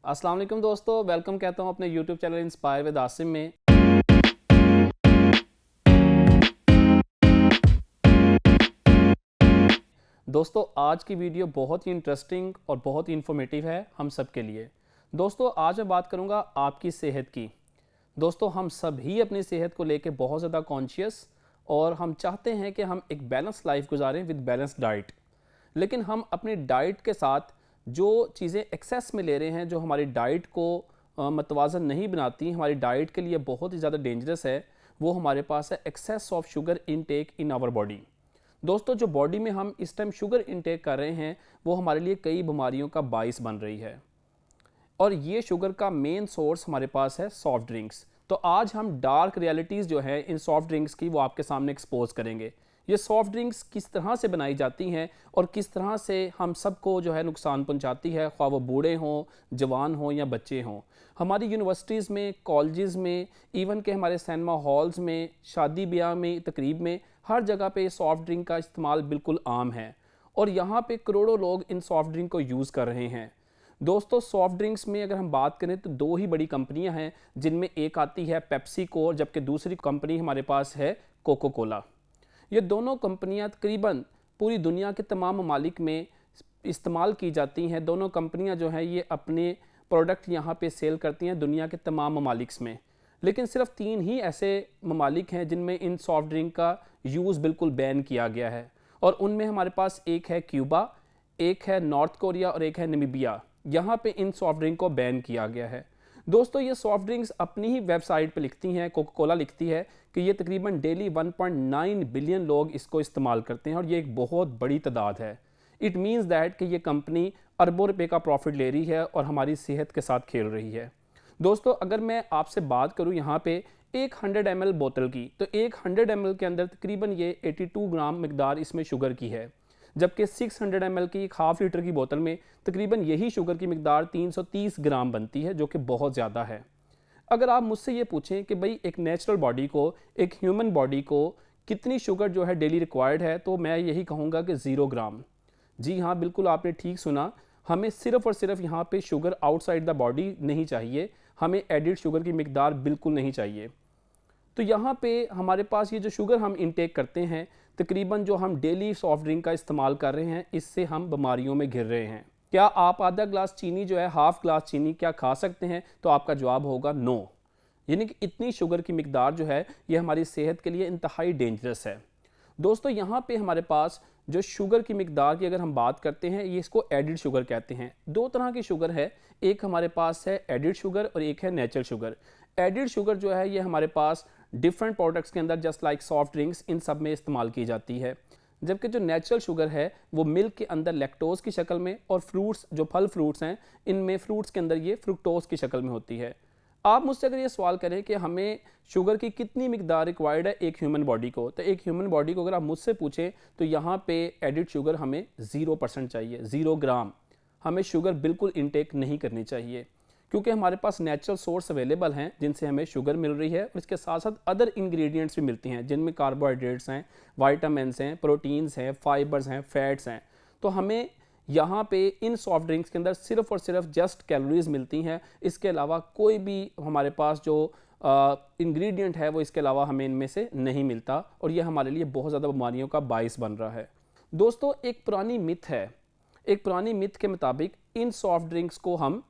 अस्सलाम वालेकुम दोस्तों, वेलकम कहता हूँ अपने YouTube channel inspire with Asim में। दोस्तों आज की वीडियो बहुत ही इंटरेस्टिंग और बहुत ही इंफॉर्मेटिव है हम सब के लिए। दोस्तों आज मैं बात करूँगा आपकी सेहत की। दोस्तों हम सभी अपनी सेहत को लेकर बहुत ज़्यादा कॉन्शियस और हम चाहते हैं कि हम एक बैलेंस लाइफ गुजारें विद बैलेंस डाइट। लेकिन हम अपनी डाइट के साथ जो चीज़ें एक्सेस में ले रहे हैं, जो हमारी डाइट को मतवाज़न नहीं बनाती, हमारी डाइट के लिए बहुत ही ज़्यादा डेंजरस है, वो हमारे पास है excess of sugar intake in our body. दोस्तों जो बॉडी में हम इस टाइम शुगर इनटेक कर रहे हैं वो हमारे लिए कई बीमारियों का बाइस बन रही है, और ये शुगर का मेन सोर्स हमारे पास है सॉफ्ट ड्रिंक्स। तो आज हम डार्क रियलिटीज़ जो है इन सॉफ्ट ड्रिंक्स की वो आपके सामने एक्सपोज करेंगे। ये सॉफ्ट ड्रिंक्स किस तरह से बनाई जाती हैं और किस तरह से हम सबको जो है नुकसान पहुंचाती है, ख्वाह वो बूढ़े हों, जवान हों या बच्चे हों। हमारी यूनिवर्सिटीज़ में, कॉलेजेस में, इवन के हमारे सिनेमा हॉल्स में, शादी ब्याह में, तकरीब में, हर जगह पे सॉफ्ट ड्रिंक का इस्तेमाल बिल्कुल आम है, और यहाँ पे करोड़ों लोग इन सॉफ्ट ड्रिंक को यूज़ कर रहे हैं। दोस्तों सॉफ्ट ड्रिंक्स में अगर हम बात करें तो दो ही बड़ी कंपनियां हैं, जिनमें एक आती है पेप्सी को, जबकि दूसरी कंपनी हमारे पास है कोको कोला। ये दोनों कंपनियां तकरीबन पूरी दुनिया के तमाम ममालिक में इस्तेमाल की जाती हैं। दोनों कंपनियां जो हैं ये अपने प्रोडक्ट यहाँ पे सेल करती हैं दुनिया के तमाम ममालिक में। लेकिन सिर्फ 3 ही ऐसे ममालिक हैं जिनमें इन सॉफ्ट ड्रिंक का यूज़ बिल्कुल बैन किया गया है, और उनमें हमारे पास एक है क्यूबा, एक है नॉर्थ कोरिया और एक है नमीबिया। यहाँ पे इन सॉफ्ट ड्रिंक को बैन किया गया है। दोस्तों ये सॉफ्ट ड्रिंक्स अपनी ही वेबसाइट पे लिखती हैं, कोका कोला लिखती है कि ये तकरीबन डेली 1.9 बिलियन लोग इसको इस्तेमाल करते हैं, और ये एक बहुत बड़ी तादाद है। इट मीन्स दैट कि ये कंपनी अरबों रुपए का प्रॉफिट ले रही है और हमारी सेहत के साथ खेल रही है। दोस्तों अगर मैं आपसे बात करूँ यहाँ पे एक 100 ml बोतल की, तो एक 100 ml के अंदर तकरीबन ये 82 ग्राम मिकदार इसमें शुगर की है, जबकि 600 ml की एक हाफ लीटर की बोतल में तकरीबन यही शुगर की मिकदार 330 ग्राम बनती है, जो कि बहुत ज़्यादा है। अगर आप मुझसे ये पूछें कि भाई एक नेचुरल बॉडी को, एक ह्यूमन बॉडी को कितनी शुगर जो है डेली रिक्वायर्ड है, तो मैं यही कहूँगा कि 0 ग्राम। जी हाँ, बिल्कुल आपने ठीक सुना, हमें सिर्फ और सिर्फ यहाँ पे शुगर आउटसाइड द बॉडी नहीं चाहिए, हमें एडिड शुगर की मिकदार बिल्कुल नहीं चाहिए। तो यहाँ पे हमारे पास ये जो शुगर हम इंटेक करते हैं, तकरीबन जो हम डेली सॉफ्ट ड्रिंक का इस्तेमाल कर रहे हैं, इससे हम बीमारियों में घिर रहे हैं। क्या आप आधा ग्लास चीनी जो है, हाफ ग्लास चीनी क्या खा सकते हैं? तो आपका जवाब होगा नो। यानी कि इतनी शुगर की मिकदार जो है ये हमारी सेहत के लिए इंतहाई डेंजरस है। दोस्तों यहाँ पे हमारे पास जो शुगर की मिकदार की अगर हम बात करते हैं, ये इसको एडिड शुगर कहते हैं। 2 तरह की शुगर है, एक हमारे पास है एडिड शुगर और एक है नेचुरल शुगर। एडिड शुगर जो है ये हमारे पास डिफरेंट प्रोडक्ट्स के अंदर जस्ट लाइक सॉफ्ट ड्रिंक्स, इन सब में इस्तेमाल की जाती है, जबकि जो नेचुरल शुगर है वो मिल्क के अंदर लैक्टोज की शक्ल में, और फ्रूट्स जो फल फ्रूट्स हैं इनमें फ्रूट्स के अंदर ये फ्रुक्टोज की शक्ल में होती है। आप मुझसे अगर ये सवाल करें कि हमें शुगर की कितनी मिकदार रिक्वायर्ड है एक ह्यूमन बॉडी को, तो एक ह्यूमन बॉडी को अगर आप मुझसे पूछें तो यहाँ पे एडिड शुगर हमें 0% चाहिए, 0 ग्राम। हमें शुगर बिल्कुल इनटेक नहीं करनी चाहिए, क्योंकि हमारे पास नेचुरल सोर्स अवेलेबल हैं जिनसे हमें शुगर मिल रही है, और इसके साथ साथ अदर इंग्रेडिएंट्स भी मिलती हैं जिनमें कार्बोहाइड्रेट्स हैं, वाइटामिन्स हैं, प्रोटीन्स हैं, फाइबर्स हैं, फैट्स हैं। तो हमें यहाँ पे इन सॉफ्ट ड्रिंक्स के अंदर सिर्फ और सिर्फ जस्ट कैलोरीज मिलती हैं, इसके अलावा कोई भी हमारे पास जो इंग्रेडिएंट है वो इसके अलावा हमें इनमें से नहीं मिलता, और ये हमारे लिए बहुत ज़्यादा बीमारियों का बाइस बन रहा है। दोस्तों एक पुरानी मिथ है, एक पुरानी मिथ के मुताबिक इन सॉफ्ट ड्रिंक्स को हम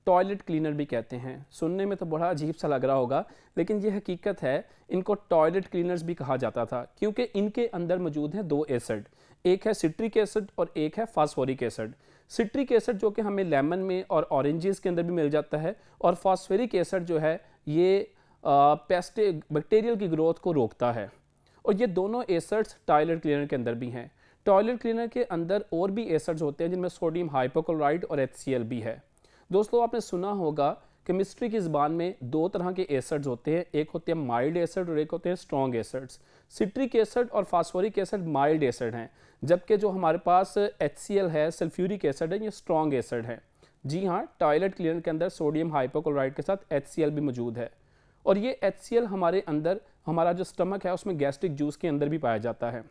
टॉयलेट क्लीनर भी कहते हैं। सुनने में तो बड़ा अजीब सा लग रहा होगा, लेकिन ये हकीकत है, इनको टॉयलेट क्लीनर्स भी कहा जाता था, क्योंकि इनके अंदर मौजूद हैं 2 एसिड, एक है सिट्रिक एसिड और एक है फास्फोरिक एसिड। सिट्रिक एसिड जो कि हमें लेमन में और ऑरेंजेस के अंदर भी मिल जाता है, और फास्फोरिक एसिड जो है ये बैक्टीरियल की ग्रोथ को रोकता है, और ये दोनों एसिड्स टॉयलेट क्लीनर के अंदर भी हैं। टॉयलेट क्लीनर के अंदर और भी एसिड्स होते हैं जिनमें सोडियम हाइपोक्लोराइड और HCl भी है। दोस्तों आपने सुना होगा केमिस्ट्री की ज़बान में 2 तरह के एसिड्स होते हैं, एक होते हैं माइल्ड एसिड और एक होते हैं स्ट्रॉन्ग एसिड्स। सिट्रिक एसिड और फास्फोरिक एसिड माइल्ड एसिड हैं, जबकि जो हमारे पास HCl है, सल्फ्यूरिक एसिड है, ये स्ट्रॉन्ग एसिड है। जी हाँ, टॉयलेट क्लीनर के अंदर सोडियम हाइपोक्लोराइड के साथ HCl भी मौजूद है, और ये HCl हमारे अंदर, हमारा जो स्टमक है उसमें गैस्ट्रिक जूस के अंदर भी पाया जाता है।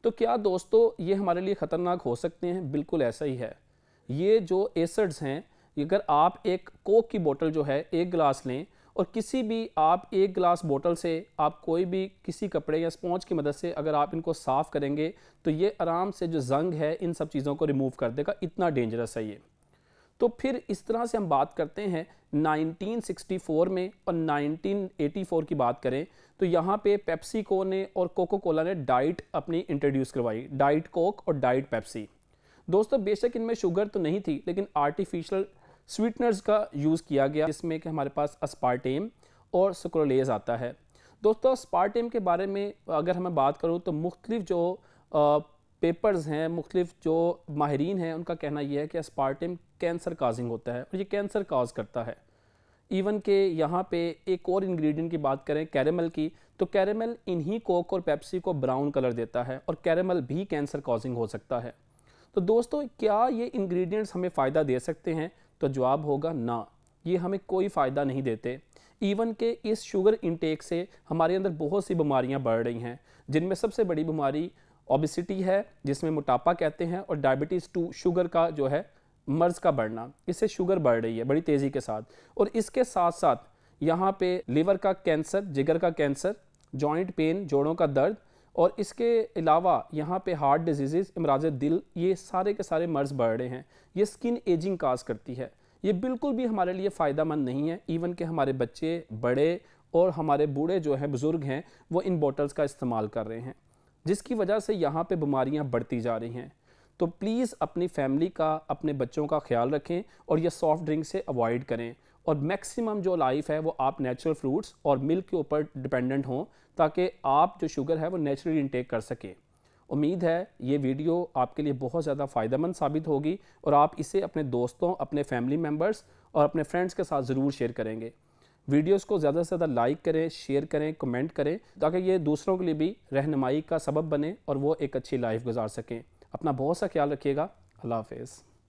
तो क्या दोस्तों ये हमारे लिए ख़तरनाक हो सकते हैं? बिल्कुल ऐसा ही है। ये जो एसिड्स हैं अगर आप एक कोक की बोतल जो है एक गिलास लें और किसी भी आप एक गिलास बोतल से आप कोई भी किसी कपड़े या स्पॉन्ज की मदद से अगर आप इनको साफ़ करेंगे तो ये आराम से जो जंग है इन सब चीज़ों को रिमूव कर देगा, इतना डेंजरस है ये। तो फिर इस तरह से हम बात करते हैं 1964 में और 1984 की बात करें तो यहाँ पे पेप्सिको ने और कोको कोला ने डाइट अपनी इंट्रोड्यूस करवाई, डाइट कोक और डाइट पेप्सी। दोस्तों बेशक इनमें शुगर तो नहीं थी लेकिन आर्टिफिशियल स्वीटनर्स का यूज़ किया गया, जिसमें कि हमारे पास अस्पार्टेम और सुक्रोलेज आता है। दोस्तों अस्पार्टेम के बारे में अगर मैं बात करूं तो मुख्तलिफ जो पेपर्स हैं, मुख्तलिफ जो माहिरीन हैं, उनका कहना यह है कि अस्पार्टेम कैंसर काजिंग होता है और ये कैंसर काज करता है। इवन के यहाँ पे एक और इंग्रेडिएंट की बात करें कैरेमल की, तो कैरेमल इन्हीं कोक और पेप्सी को ब्राउन कलर देता है और कैरेमल भी कैंसर काजिंग हो सकता है। तो दोस्तों क्या ये इंग्रेडिएंट्स हमें फ़ायदा दे सकते हैं? तो जवाब होगा ना, ये हमें कोई फ़ायदा नहीं देते। इवन के इस शुगर इंटेक से हमारे अंदर बहुत सी बीमारियां बढ़ रही हैं, जिनमें सबसे बड़ी बीमारी ओबेसिटी है, जिसमें मोटापा कहते हैं, और डायबिटीज़ 2 शुगर का जो है मर्ज़ का बढ़ना, इससे शुगर बढ़ रही है बड़ी तेज़ी के साथ। और इसके साथ साथ यहाँ पे लिवर का कैंसर, जिगर का कैंसर, जॉइंट पेन, जोड़ों का दर्द, और इसके अलावा यहाँ पे हार्ट डिजीज़, इमराज़ दिल, ये सारे के सारे मर्ज़ बढ़ रहे हैं। ये स्किन एजिंग काज करती है। ये बिल्कुल भी हमारे लिए फ़ायदा मंद नहीं है। इवन के हमारे बच्चे, बड़े और हमारे बूढ़े जो हैं, बुज़ुर्ग हैं, वो इन बॉटल्स का इस्तेमाल कर रहे हैं, जिसकी वजह से यहाँ पे बीमारियाँ बढ़ती जा रही हैं। तो प्लीज़ अपनी फैमिली का, अपने बच्चों का ख्याल रखें और ये सॉफ्ट ड्रिंक से अवॉइड करें, और मैक्सिमम जो लाइफ है वो आप नेचुरल फ्रूट्स और मिल्क के ऊपर डिपेंडेंट हों, ताकि आप जो शुगर है वो नेचुरली इंटेक कर सकें। उम्मीद है ये वीडियो आपके लिए बहुत ज़्यादा फ़ायदेमंद साबित होगी और आप इसे अपने दोस्तों, अपने फैमिली मेम्बर्स और अपने फ्रेंड्स के साथ ज़रूर शेयर करेंगे। वीडियोस को ज़्यादा से ज़्यादा लाइक करें, शेयर करें, कमेंट करें, ताकि ये दूसरों के लिए भी रहनुमाई का सबब बने और वो एक अच्छी लाइफ गुजार सकें। अपना बहुत सा ख्याल रखिएगा। अल्लाह हाफ़िज़।